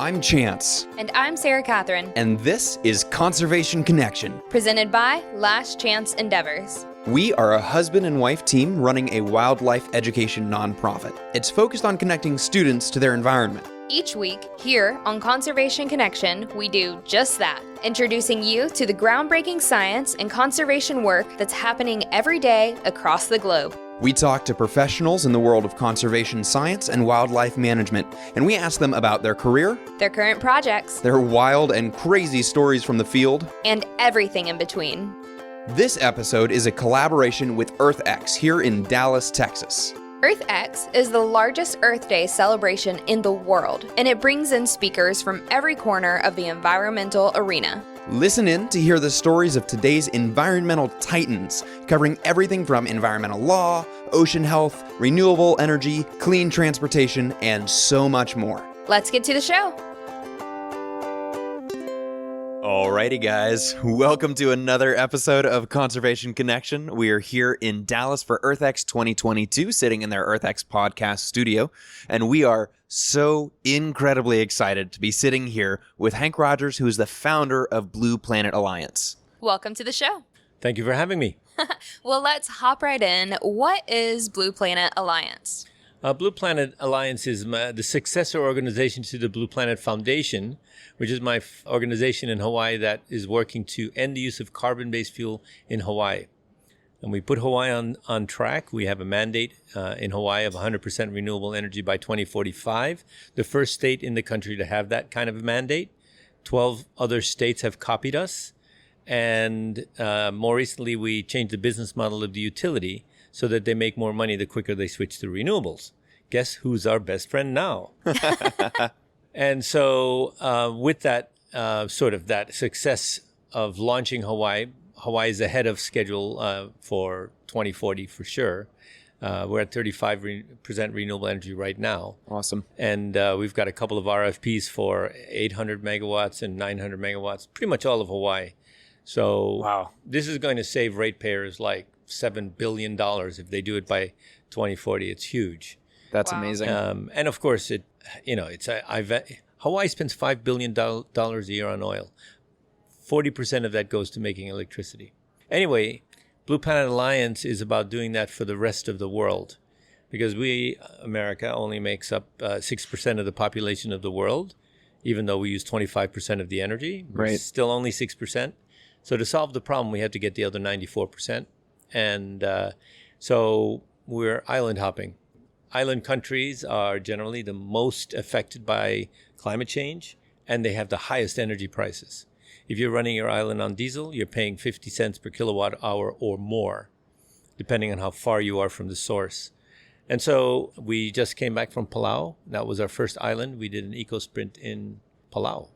I'm Chance. And I'm Sarah Catherine. And this is Conservation Connection, presented by Last Chance Endeavors. We are a husband and wife team running a wildlife education nonprofit. It's focused on connecting students to their environment. Each week, here on Conservation Connection, we do just that, introducing you to the groundbreaking science and conservation work that's happening every day across the globe. We talk to professionals in the world of conservation science and wildlife management, and we ask them about their career, their current projects, their wild and crazy stories from the field, and everything in between. This episode is a collaboration with EarthX here in Dallas, Texas. EarthX is the largest Earth Day celebration in the world, and it brings in speakers from every corner of the environmental arena. Listen in to hear the stories of today's environmental titans, covering everything from environmental law, ocean health, renewable energy, clean transportation, and so much more. Let's get to the show. Alrighty, guys. Welcome to another episode of Conservation Connection. We are here in Dallas for EarthX 2022, sitting in their EarthX podcast studio, and we are so incredibly excited to be sitting here with Henk Rogers, who is the founder of Blue Planet Alliance. Welcome to the show. Thank you for having me. Well, let's hop right in. What is Blue Planet Alliance? Blue Planet Alliance is the successor organization to the Blue Planet Foundation, which is my organization in Hawaii that is working to end the use of carbon-based fuel in Hawaii. And we put Hawaii on track. We have a mandate in Hawaii of 100% renewable energy by 2045, the first state in the country to have that kind of a mandate. 12 other states have copied us. And more recently, we changed the business model of the utility so that they make more money the quicker they switch to renewables. Guess who's our best friend now? And so with that sort of that success of launching Hawaii is ahead of schedule for 2040 for sure. We're at 35% renewable energy right now. Awesome. And we've got a couple of RFPs for 800 megawatts and 900 megawatts, pretty much all of Hawaii. So wow. This is going to save ratepayers like $7 billion if they do it by 2040. It's huge. That's wow. amazing. And of course, Hawaii spends $5 billion a year on oil. 40% of that goes to making electricity. Anyway, Blue Planet Alliance is about doing that for the rest of the world, because America, only makes up 6% of the population of the world, even though we use 25% of the energy. We're right. Still only 6%. So to solve the problem, we have to get the other 94%. And so we're island hopping. Island countries are generally the most affected by climate change, and they have the highest energy prices. If you're running your island on diesel, you're paying 50 cents per kilowatt hour or more, depending on how far you are from the source. And so we just came back from Palau. That was our first island. We did an eco sprint in Palau.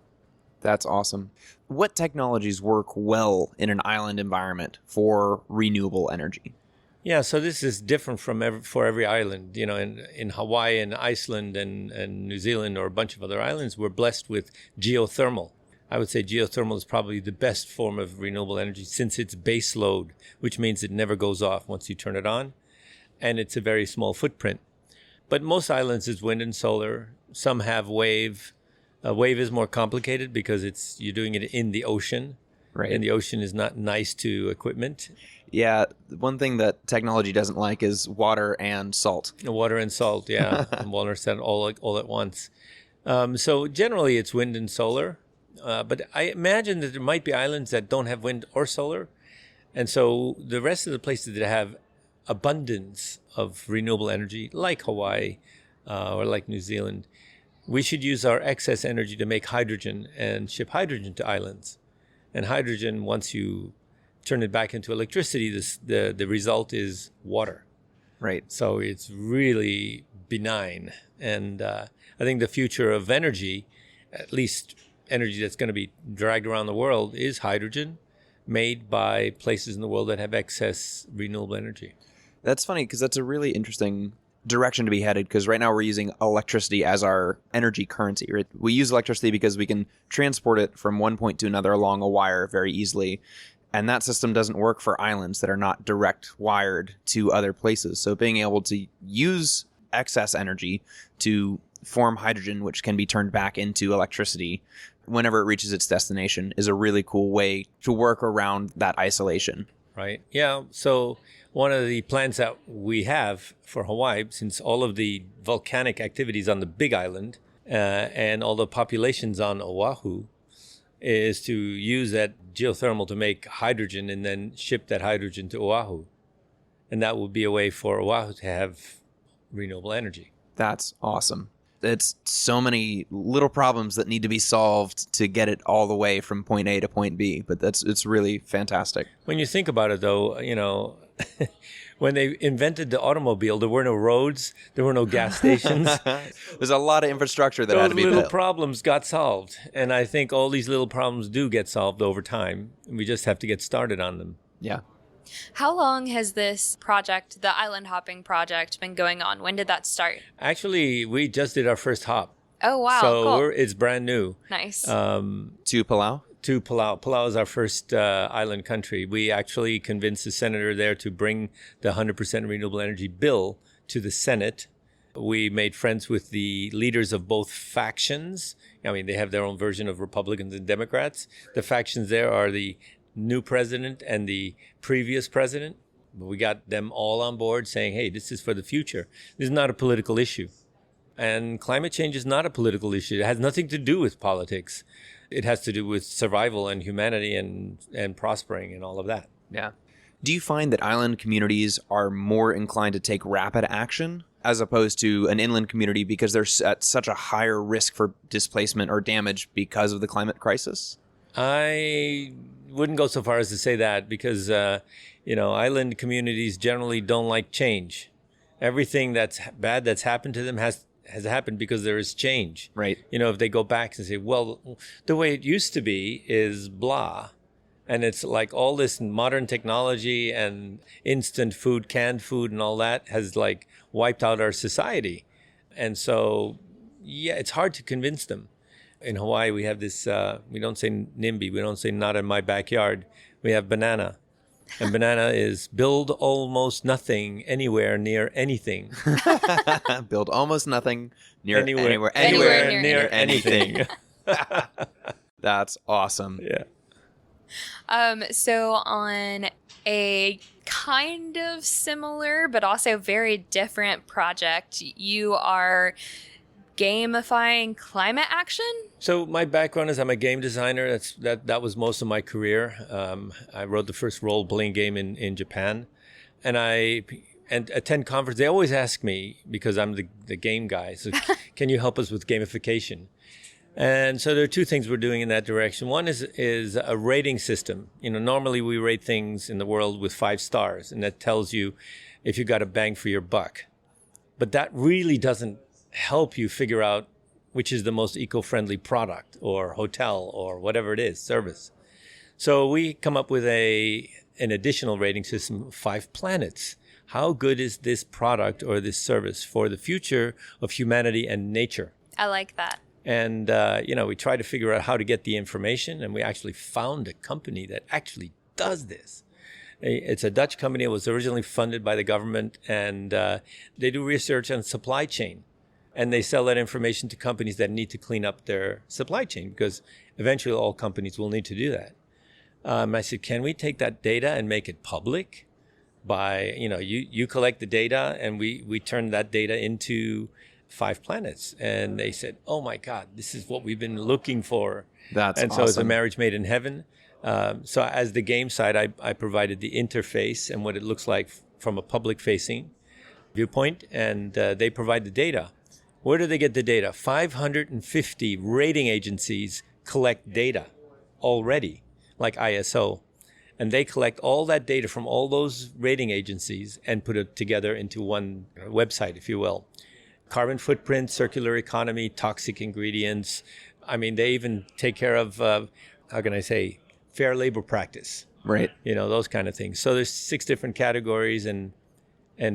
That's awesome. What technologies work well in an island environment for renewable energy? Yeah, so this is different for every island. You know, in Hawaii and Iceland and New Zealand or a bunch of other islands, we're blessed with geothermal. I would say geothermal is probably the best form of renewable energy since it's base load, which means it never goes off once you turn it on. And it's a very small footprint. But most islands is wind and solar. Some have wave. Wave is more complicated because you're doing it in the ocean. Right. And the ocean is not nice to equipment. Yeah, one thing that technology doesn't like is water and salt. Water and salt, yeah. And water and salt all at once. So generally it's wind and solar. But I imagine that there might be islands that don't have wind or solar. And so the rest of the places that have abundance of renewable energy, like Hawaii or like New Zealand, we should use our excess energy to make hydrogen and ship hydrogen to islands. And hydrogen, once you turn it back into electricity, the result is water. Right. So it's really benign. And I think the future of energy, at least energy that's going to be dragged around the world, is hydrogen made by places in the world that have excess renewable energy. That's funny because that's a really interesting direction to be headed, because right now we're using electricity as our energy currency. Right? We use electricity because we can transport it from one point to another along a wire very easily. And that system doesn't work for islands that are not direct wired to other places. So being able to use excess energy to form hydrogen, which can be turned back into electricity whenever it reaches its destination, is a really cool way to work around that isolation. Right. Yeah. So one of the plans that we have for Hawaii, since all of the volcanic activities on the Big Island and all the populations on Oahu, is to use that geothermal to make hydrogen and then ship that hydrogen to Oahu. And that would be a way for Oahu to have renewable energy. That's awesome. It's so many little problems that need to be solved to get it all the way from point A to point B, but it's really fantastic. When you think about it, though, you know, when they invented the automobile, there were no roads, there were no gas stations. There's a lot of infrastructure that had to be Those little built. problems got solved, and I think all these little problems do get solved over time. We just have to get started on them. Yeah. How long has this project, the island hopping project, been going on? When did that start? Actually, we just did our first hop. Oh, wow. So cool. it's brand new. Nice. To Palau? To Palau. Palau is our first island country. We actually convinced the senator there to bring the 100% renewable energy bill to the Senate. We made friends with the leaders of both factions. I mean, they have their own version of Republicans and Democrats. The factions there are the new president and the previous president. We got them all on board saying, hey, this is for the future. This is not a political issue. And climate change is not a political issue. It has nothing to do with politics. It has to do with survival and humanity and prospering and all of that. Yeah. Do you find that island communities are more inclined to take rapid action as opposed to an inland community because they're at such a higher risk for displacement or damage because of the climate crisis? I wouldn't go so far as to say that because, island communities generally don't like change. Everything that's bad that's happened to them has happened because there is change. Right. You know, if they go back and say, well, the way it used to be is blah. And it's like all this modern technology and instant food, canned food and all that has like wiped out our society. And so, yeah, it's hard to convince them. In Hawaii, we have this, we don't say NIMBY, we don't say not in my backyard. We have banana. And banana is build almost nothing anywhere near anything. Build almost nothing near Anywhere near anything. That's awesome. Yeah. So on a kind of similar but also very different project, you are gamifying climate action? So my background is I'm a game designer. That was most of my career. I wrote the first role-playing game in Japan. And I attend conferences. They always ask me, because I'm the game guy, so can you help us with gamification? And so there are two things we're doing in that direction. One is a rating system. You know, normally we rate things in the world with 5 stars, and that tells you if you got a bang for your buck. But that really doesn't help you figure out which is the most eco-friendly product or hotel or whatever it is, service. So we come up with an additional rating system of 5 planets. How good is this product or this service for the future of humanity and nature? I like that. And, we try to figure out how to get the information, and we actually found a company that actually does this. It's a Dutch company. It was originally funded by the government, and they do research on supply chain. And they sell that information to companies that need to clean up their supply chain, because eventually all companies will need to do that. I said, can we take that data and make it public? By, you collect the data, and we turn that data into 5 planets. And they said, oh my God, this is what we've been looking for. That's and awesome. So it's a marriage made in heaven. So as the game side, I provided the interface and what it looks like from a public facing viewpoint, and they provide the data. Where do they get the data? 550 rating agencies collect data already, like ISO. And they collect all that data from all those rating agencies and put it together into one website, if you will. Carbon footprint, circular economy, toxic ingredients. I mean, they even take care of, fair labor practice. Right. Those kind of things. So there's 6 different categories, and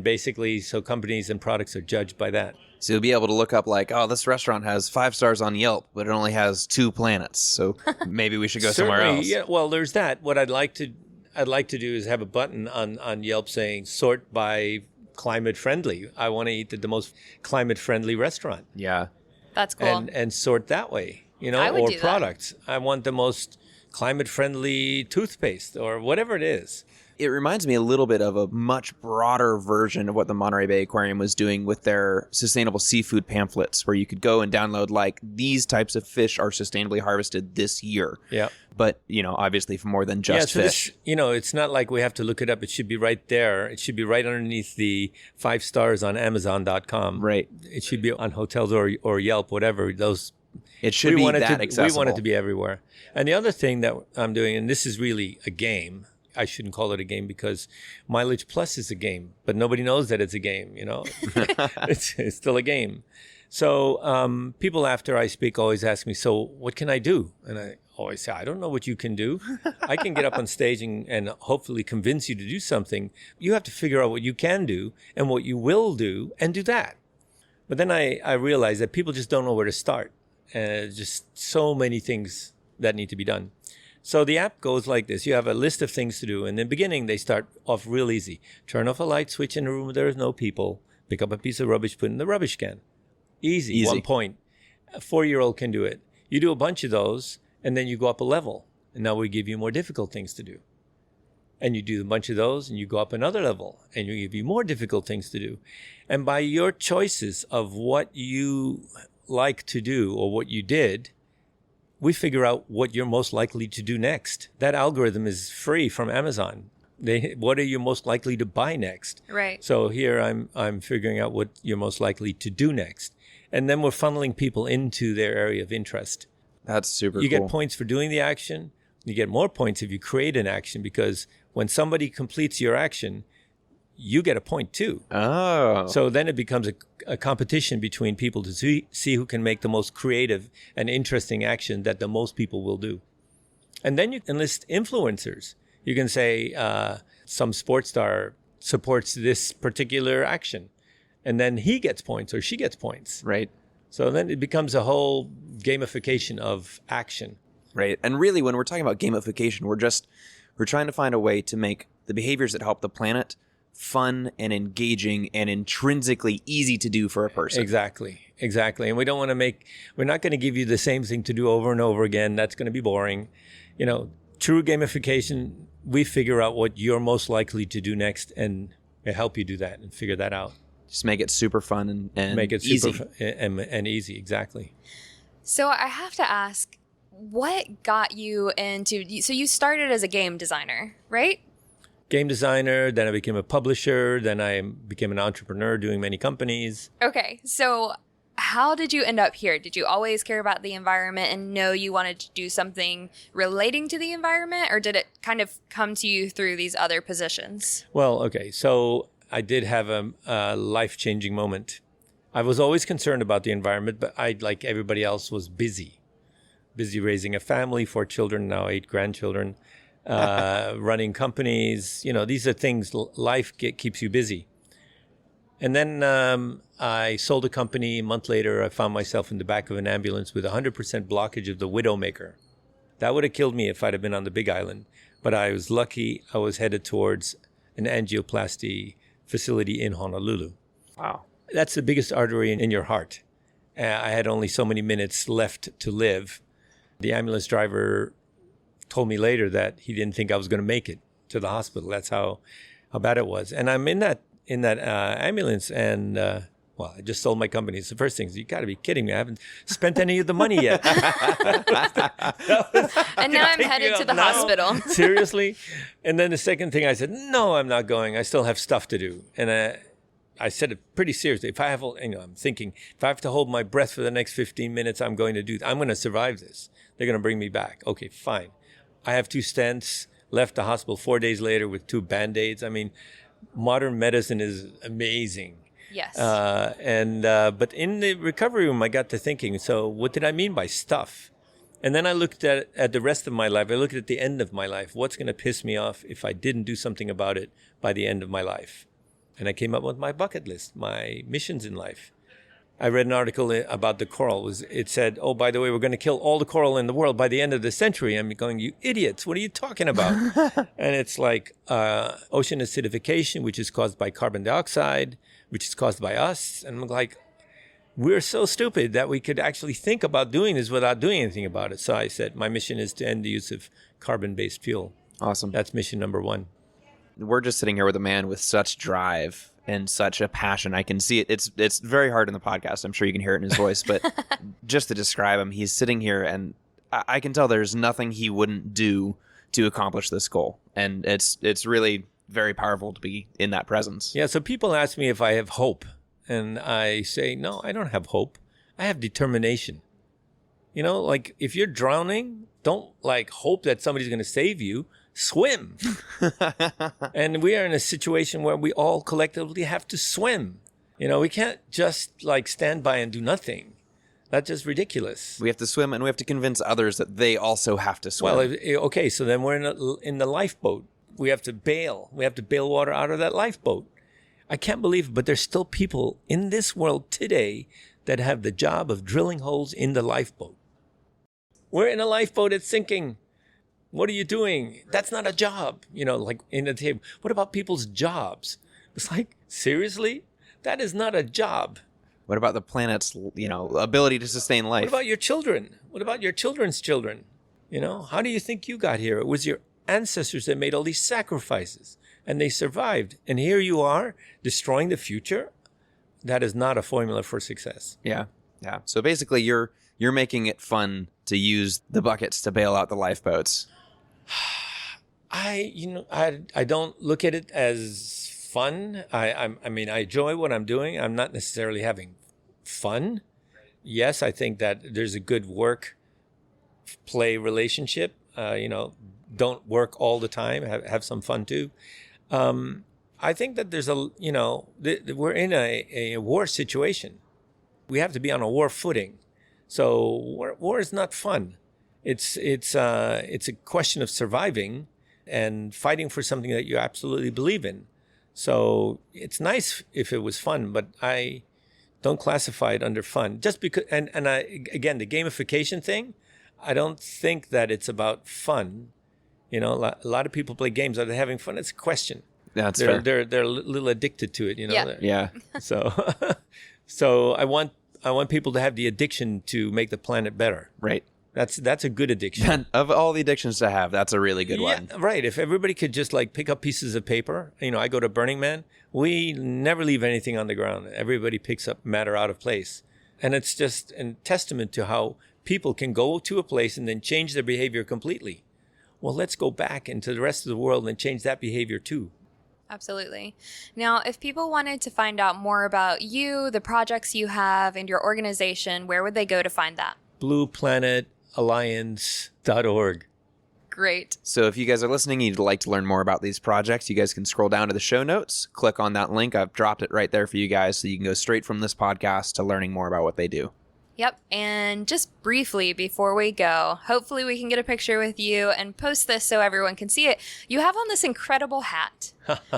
basically, so companies and products are judged by that. So you'll be able to look up like, oh, this restaurant has 5 stars on Yelp, but it only has 2 planets. So maybe we should go somewhere else. Yeah, well, there's that. What I'd like to do is have a button on Yelp saying sort by climate friendly. I want to eat at the most climate friendly restaurant. Yeah. That's cool. and sort that way, I would or do that. products. I want the most climate-friendly toothpaste or whatever it is. It reminds me a little bit of a much broader version of what the Monterey Bay Aquarium was doing with their sustainable seafood pamphlets, where you could go and download like these types of fish are sustainably harvested this year. Yeah. But, obviously for more than just fish. It's not like we have to look it up. It should be right there. It should be right underneath the 5 stars on Amazon.com. Right. It should be on hotels or Yelp, whatever. It should be that accessible. We want it to be everywhere. And the other thing that I'm doing, and this is really a game. I shouldn't call it a game because Mileage Plus is a game, but nobody knows that it's a game, it's still a game. So people after I speak always ask me, so what can I do? And I always say, I don't know what you can do. I can get up on stage and hopefully convince you to do something. You have to figure out what you can do and what you will do and do that. But then I realized that people just don't know where to start. Just so many things that need to be done. So the app goes like this. You have a list of things to do. In the beginning, they start off real easy. Turn off a light switch in a room where there is no people. Pick up a piece of rubbish, put it in the rubbish can. Easy. 1 point. A 4-year-old can do it. You do a bunch of those, and then you go up a level. And now we give you more difficult things to do. And you do a bunch of those, and you go up another level. And you give you more difficult things to do. And by your choices of what you like to do or what you did, we figure out what you're most likely to do next. That algorithm is free from Amazon. What are you most likely to buy next? Right. So here I'm figuring out what you're most likely to do next. And then we're funneling people into their area of interest. That's super cool. You get points for doing the action. You get more points if you create an action, because when somebody completes your action, you get a point too. Oh. So then it becomes a competition between people to see who can make the most creative and interesting action that the most people will do. And then you enlist influencers. You can say some sports star supports this particular action, and then he gets points or she gets points. Right. So then it becomes a whole gamification of action. Right. And really, when we're talking about gamification, we're trying to find a way to make the behaviors that help the planet fun and engaging and intrinsically easy to do for a person. Exactly. And we're not going to give you the same thing to do over and over again. That's going to be boring. True gamification, we figure out what you're most likely to do next and help you do that and figure that out. Just make it super fun and make it easy. super and easy. Exactly. So I have to ask, what got you into, so you started as a game designer, right? Game designer, then I became a publisher, then I became an entrepreneur doing many companies. Okay, so how did you end up here? Did you always care about the environment and know you wanted to do something relating to the environment, or did it kind of come to you through these other positions? Well, okay, so I did have a life-changing moment. I was always concerned about the environment, but I, like everybody else, was busy raising a family, 4 children, now 8 grandchildren. Running companies, these are things, life keeps you busy. And then I sold a company. A month later, I found myself in the back of an ambulance with 100% blockage of the Widowmaker. That would have killed me if I'd have been on the Big Island. But I was lucky. I was headed towards an angioplasty facility in Honolulu. Wow. That's the biggest artery in your heart. I had only so many minutes left to live. The ambulance driver told me later that he didn't think I was going to make it to the hospital. That's how bad it was. And I'm in that ambulance, and I just sold my company. It's the first thing. You got to be kidding me! I haven't spent any of the money yet. And now I'm headed to the hospital. Seriously. And then the second thing, I said, no, I'm not going. I still have stuff to do. And I said it pretty seriously. If I have, I'm thinking, if I have to hold my breath for the next 15 minutes, I'm going to survive this. They're going to bring me back. Okay, fine. I have 2 stents, left the hospital 4 days later with 2 Band-Aids. I mean, modern medicine is amazing. Yes. But in the recovery room, I got to thinking, so what did I mean by stuff? And then I looked at the rest of my life. I looked at the end of my life. What's going to piss me off if I didn't do something about it by the end of my life? And I came up with my bucket list, my missions in life. I read an article about the coral. It said, oh, by the way, we're going to kill all the coral in the world by the end of the century. I'm going, you idiots, what are you talking about? And it's like ocean acidification, which is caused by carbon dioxide, which is caused by us. And I'm like, we're so stupid that we could actually think about doing this without doing anything about it. So I said, my mission is to end the use of carbon-based fuel. Awesome. That's mission number one. We're just sitting here with a man with such drive and such a passion. I can see it. It's very hard in the podcast. I'm sure you can hear it in his voice, but just to describe him, he's sitting here and I can tell there's nothing he wouldn't do to accomplish this goal. And it's really very powerful to be in that presence. Yeah, so people ask me if I have hope. And I say, no, I don't have hope. I have determination. You know, like if you're drowning, don't like hope that somebody's going to save you. Swim. And we are in a situation where we all collectively have to swim. You know, we can't just like stand by and do nothing. That's just ridiculous. We have to swim and we have to convince others that they also have to swim. Well, okay, so then we're in the lifeboat. We have to bail. We have to bail water out of that lifeboat. I can't believe it, but there's still people in this world today that have the job of drilling holes in the lifeboat. We're in a lifeboat, it's sinking. What are you doing? That's not a job. You know, like in the table. What about people's jobs? It's like, seriously? That is not a job. What about the planet's, ability to sustain life? What about your children? What about your children's children? You know, how do you think you got here? It was your ancestors that made all these sacrifices and they survived. And here you are destroying the future. That is not a formula for success. Yeah. Yeah. So basically you're making it fun to use the buckets to bail out the lifeboats. I don't look at it as fun. I mean, I enjoy what I'm doing. I'm not necessarily having fun. Yes, I think that there's a good work-play relationship. Don't work all the time. Have some fun too. I think that there's we're in a war situation. We have to be on a war footing. So war is not fun. It's a question of surviving and fighting for something that you absolutely believe in. So it's nice if it was fun, but I don't classify it under fun. Just because, again, the gamification thing, I don't think that it's about fun. You know, a lot of people play games. Are they having fun? It's a question. That's fair. fair. They're a little addicted to it. You know. Yeah. So I want people to have the addiction to make the planet better. Right. That's a good addiction. Of all the addictions to have, that's a really good one. Right. If everybody could just like pick up pieces of paper, I go to Burning Man. We never leave anything on the ground. Everybody picks up matter out of place. And it's just a testament to how people can go to a place and then change their behavior completely. Well, let's go back into the rest of the world and change that behavior too. Absolutely. Now, if people wanted to find out more about you, the projects you have, and your organization, where would they go to find that? BluePlanetAlliance.org. Great. So if you guys are listening and you'd like to learn more about these projects, you guys can scroll down to the show notes, click on that link. I've dropped it right there for you guys so you can go straight from this podcast to learning more about what they do. Yep. And just briefly before we go, hopefully we can get a picture with you and post this so everyone can see it. You have on this incredible hat.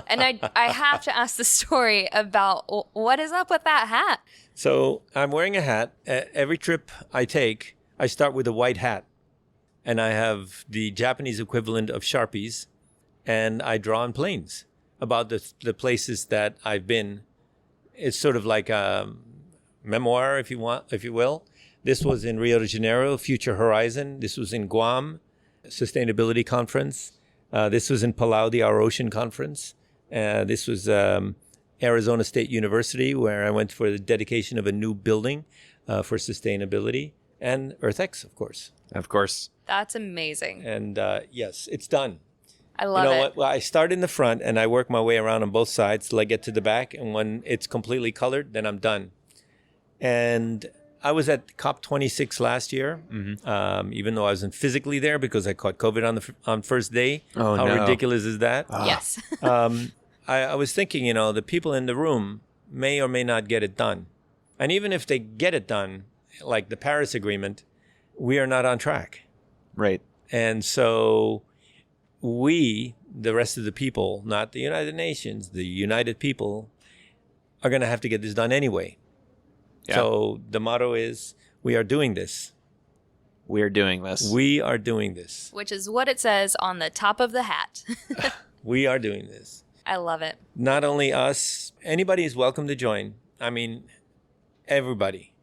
And I have to ask the story about what is up with that hat? So I'm wearing a hat. Every trip I take, I start with a white hat. And I have the Japanese equivalent of Sharpies. And I draw on planes about the places that I've been. It's sort of like a memoir, if you will. This was in Rio de Janeiro, Future Horizon. This was in Guam, Sustainability Conference. This was in Palau, the Our Ocean Conference. This was Arizona State University, where I went for the dedication of a new building for sustainability. And EarthX, of course. Of course. That's amazing. And yes, it's done. I love it. Well, I start in the front and I work my way around on both sides till I get to the back. And when it's completely colored, then I'm done. And I was at COP26 last year, even though I wasn't physically there because I caught COVID on first day. Oh, How no. ridiculous is that? Yes. I was thinking, the people in the room may or may not get it done. And even if they get it done, like the Paris Agreement, we are not on track. Right. And so we, the rest of the people, not the United Nations, the united people, are going to have to get this done anyway. Yeah. So the motto is, we are doing this. We are doing this. We are doing this. Which is what it says on the top of the hat. We are doing this. I love it. Not only us, anybody is welcome to join. I mean, everybody.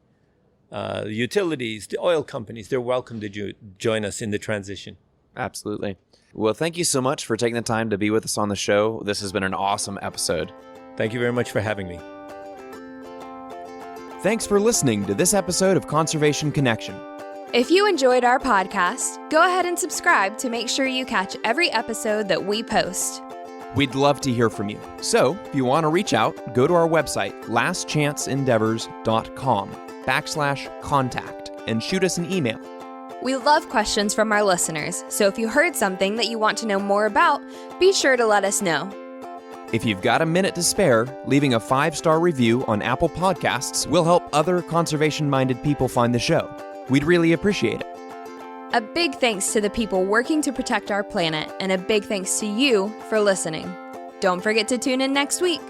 The utilities, the oil companies, they're welcome to join us in the transition. Absolutely. Well, thank you so much for taking the time to be with us on the show. This has been an awesome episode. Thank you very much for having me. Thanks for listening to this episode of Conservation Connection. If you enjoyed our podcast, go ahead and subscribe to make sure you catch every episode that we post. We'd love to hear from you. So, if you want to reach out, go to our website, lastchanceendeavors.com/contact, and shoot us an email. We love questions from our listeners, so if you heard something that you want to know more about, be sure to let us know. If you've got a minute to spare, leaving a 5-star review on Apple Podcasts will help other conservation-minded people find the show. We'd really appreciate it. A big thanks to the people working to protect our planet, and a big thanks to you for listening. Don't forget to tune in next week.